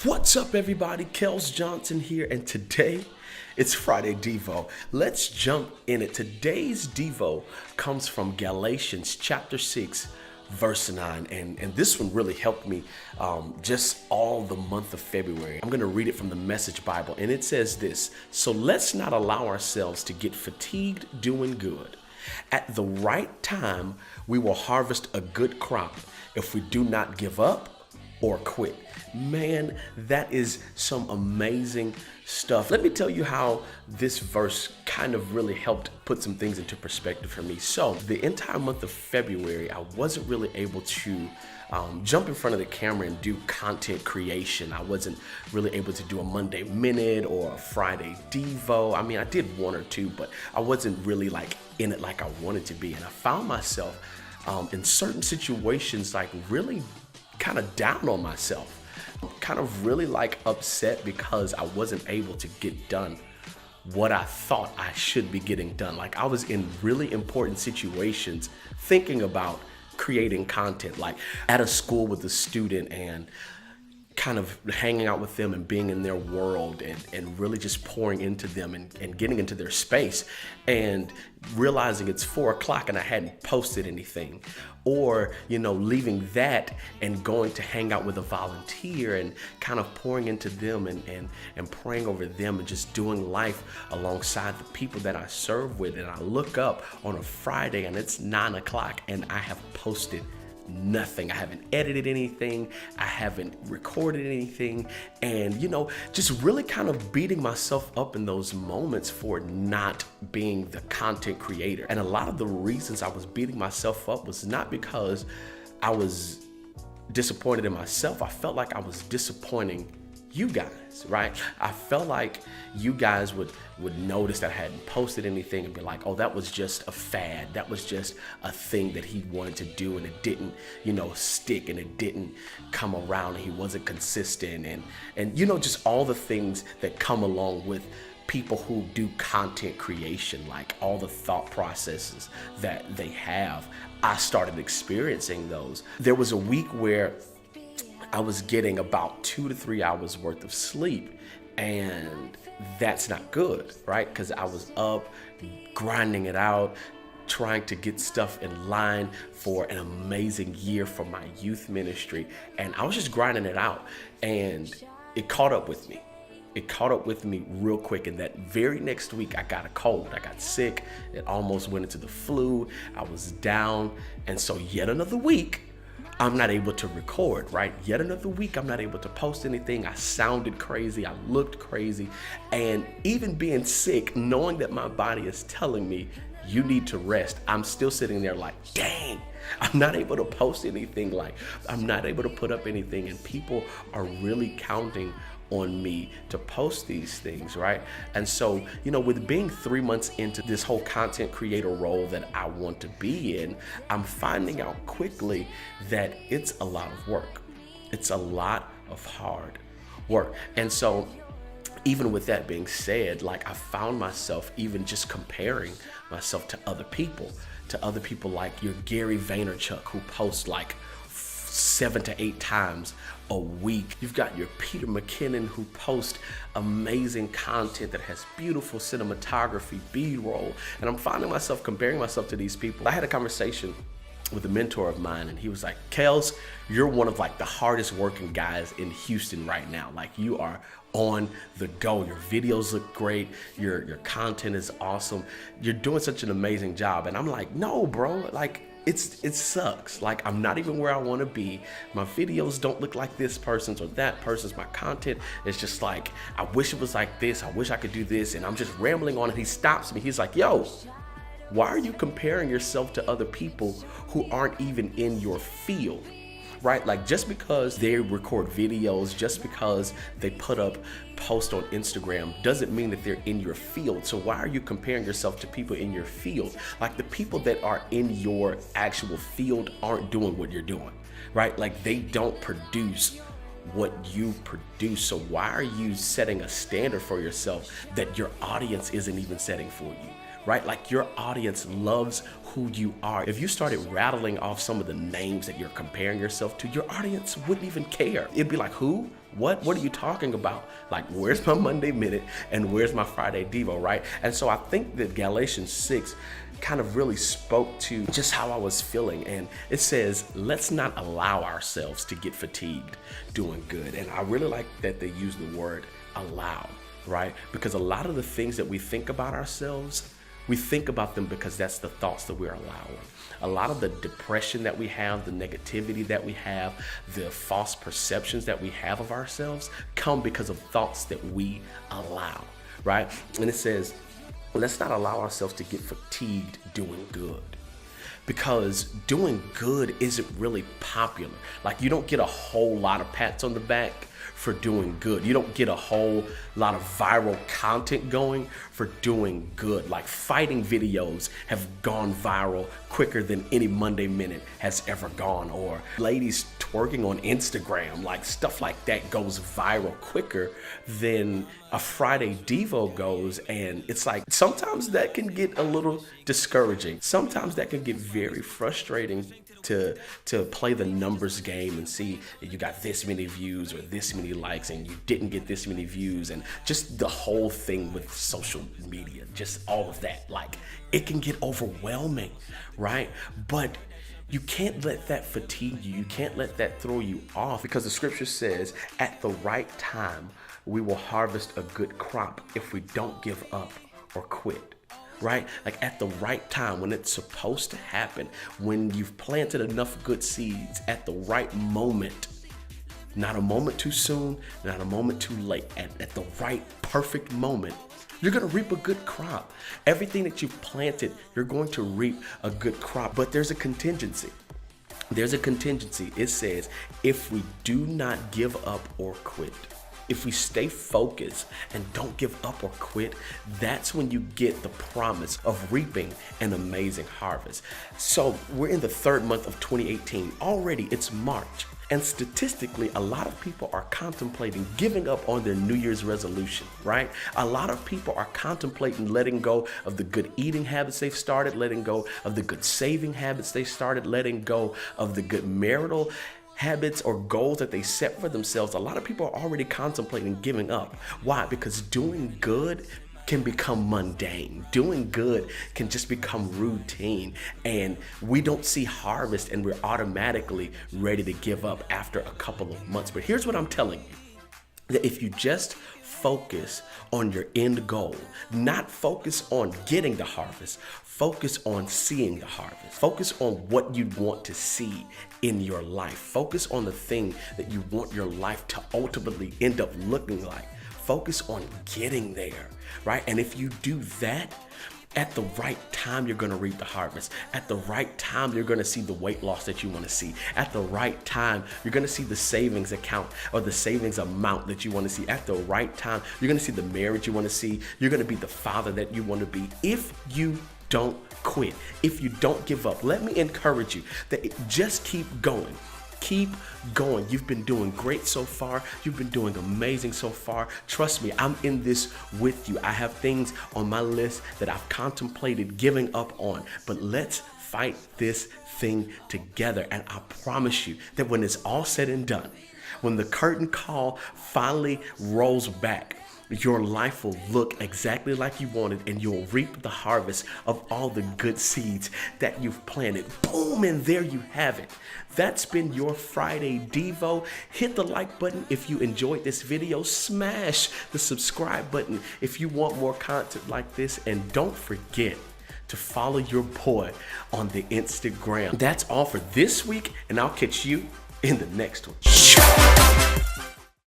What's up, everybody? Kels Johnson here, and today it's Friday Devo. Let's jump in it. Today's Devo comes from Galatians chapter 6, verse 9, and this one really helped me just all the month of February. I'm going to read it from the Message Bible, and it says this: "So let's not allow ourselves to get fatigued doing good. At the right time, we will harvest a good crop if we do not give up or quit." Man, that is some amazing stuff. Let me tell you how this verse kind of really helped put some things into perspective for me. So the entire month of February, I wasn't really able to jump in front of the camera and do content creation. I wasn't really able to do a Monday Minute or a Friday Devo. I mean, I did one or two, but I wasn't really like in it like I wanted to be. And I found myself in certain situations like really kind of down on myself, kind of really like upset because I wasn't able to get done what I thought I should be getting done. Like I was in really important situations thinking about creating content, like at a school with a student and kind of hanging out with them and being in their world and really just pouring into them and getting into their space and realizing it's 4 o'clock and I hadn't posted anything, or leaving that and going to hang out with a volunteer and kind of pouring into them and praying over them and just doing life alongside the people that I serve with. And I look up on a Friday and it's 9 o'clock and I have posted nothing. I haven't edited anything. I haven't recorded anything. And, just really kind of beating myself up in those moments for not being the content creator. And a lot of the reasons I was beating myself up was not because I was disappointed in myself. I felt like I was disappointing you guys, right? I felt like you guys would notice that I hadn't posted anything and be like, oh, that was just a fad. That was just a thing that he wanted to do and it didn't, stick and it didn't come around and he wasn't consistent and just all the things that come along with people who do content creation, like all the thought processes that they have. I started experiencing those. There was a week where I was getting about 2 to 3 hours worth of sleep, and that's not good, right? Because I was up grinding it out, trying to get stuff in line for an amazing year for my youth ministry, and I was just grinding it out, and it caught up with me. It caught up with me real quick, and that very next week I got a cold. I got sick. It almost went into the flu. I was down, and so yet another week I'm not able to record, right? Yet another week, I'm not able to post anything. I sounded crazy. I looked crazy. And even being sick, knowing that my body is telling me, you need to rest, I'm still sitting there like, dang, I'm not able to post anything. Like, I'm not able to put up anything. And people are really counting on me to post these things, right? And so, with being 3 months into this whole content creator role that I want to be in, I'm finding out quickly that it's a lot of work. It's a lot of hard work. And so even with that being said, like I found myself even just comparing myself to other people like your Gary Vaynerchuk, who posts like 7 to 8 times a week. You've got your Peter McKinnon, who posts amazing content that has beautiful cinematography, B-roll. And I'm finding myself comparing myself to these people. I had a conversation with a mentor of mine, and he was like, Kels, you're one of like the hardest working guys in Houston right now. Like, you are on the go. Your videos look great. Your content is awesome. You're doing such an amazing job. And I'm like, no, bro, like, it sucks. Like, I'm not even where I want to be. My videos don't look like this person's or that person's. My content is just like, I wish it was like this. I wish I could do this. And I'm just rambling on, and he stops me. He's like, yo, why are you comparing yourself to other people who aren't even in your field? Right? Like, just because they record videos, just because they put up posts on Instagram, doesn't mean that they're in your field. So why are you comparing yourself to people in your field? Like, the people that are in your actual field aren't doing what you're doing, right? Like, they don't produce what you produce. So why are you setting a standard for yourself that your audience isn't even setting for you? Right? Like, your audience loves who you are. If you started rattling off some of the names that you're comparing yourself to, your audience wouldn't even care. It'd be like, who? What are you talking about? Like, where's my Monday Minute and where's my Friday Devo, right? And so I think that Galatians 6 kind of really spoke to just how I was feeling. And it says, let's not allow ourselves to get fatigued doing good. And I really like that they use the word allow, right? Because a lot of the things that we think about ourselves, we think about them because that's the thoughts that we're allowing. A lot of the depression that we have, the negativity that we have, the false perceptions that we have of ourselves come because of thoughts that we allow, right? And it says, let's not allow ourselves to get fatigued doing good, because doing good isn't really popular. Like, you don't get a whole lot of pats on the back for doing good. You don't get a whole lot of viral content going for doing good. Like, fighting videos have gone viral quicker than any Monday Minute has ever gone, or ladies twerking on Instagram, like stuff like that goes viral quicker than a Friday Devo goes. And it's like, sometimes that can get a little discouraging. Sometimes that can get very frustrating to play the numbers game and see you got this many views or this many likes and you didn't get this many views, and just the whole thing with social media, just all of that. Like, it can get overwhelming, right? But you can't let that fatigue you. You can't let that throw you off, because the scripture says, at the right time, we will harvest a good crop if we don't give up or quit. Right? Like, at the right time, when it's supposed to happen, when you've planted enough good seeds, at the right moment, not a moment too soon, not a moment too late, at the right perfect moment, you're going to reap a good crop. Everything that you've planted, you're going to reap a good crop. But there's a contingency. There's a contingency. It says, if we do not give up or quit, if we stay focused and don't give up or quit, that's when you get the promise of reaping an amazing harvest. So we're in the third month of 2018. Already it's March. And statistically, a lot of people are contemplating giving up on their New Year's resolution, right? A lot of people are contemplating letting go of the good eating habits they've started, letting go of the good saving habits they started, letting go of the good marital habits or goals that they set for themselves. A lot of people are already contemplating giving up. Why? Because doing good can become mundane. Doing good can just become routine, and we don't see harvest and we're automatically ready to give up after a couple of months. But here's what I'm telling you, that if you just focus on your end goal, not focus on getting the harvest, focus on seeing the harvest. Focus on what you want to see in your life. Focus on the thing that you want your life to ultimately end up looking like. Focus on getting there, right? And if you do that, at the right time, you're going to reap the harvest. At the right time, you're going to see the weight loss that you want to see. At the right time, you're going to see the savings account or the savings amount that you want to see. At the right time, you're going to see the marriage you want to see. You're going to be the father that you want to be. If you don't quit, if you don't give up, let me encourage you that just keep going. Keep going. You've been doing great so far. You've been doing amazing so far. Trust me, I'm in this with you. I have things on my list that I've contemplated giving up on, but let's fight this thing together. And I promise you that when it's all said and done, when the curtain call finally rolls back, your life will look exactly like you wanted, and you'll reap the harvest of all the good seeds that you've planted. Boom, and there you have it. That's been your Friday Devo. Hit the like button if you enjoyed this video. Smash the subscribe button if you want more content like this. And don't forget to follow your boy on the Instagram. That's all for this week, and I'll catch you in the next one.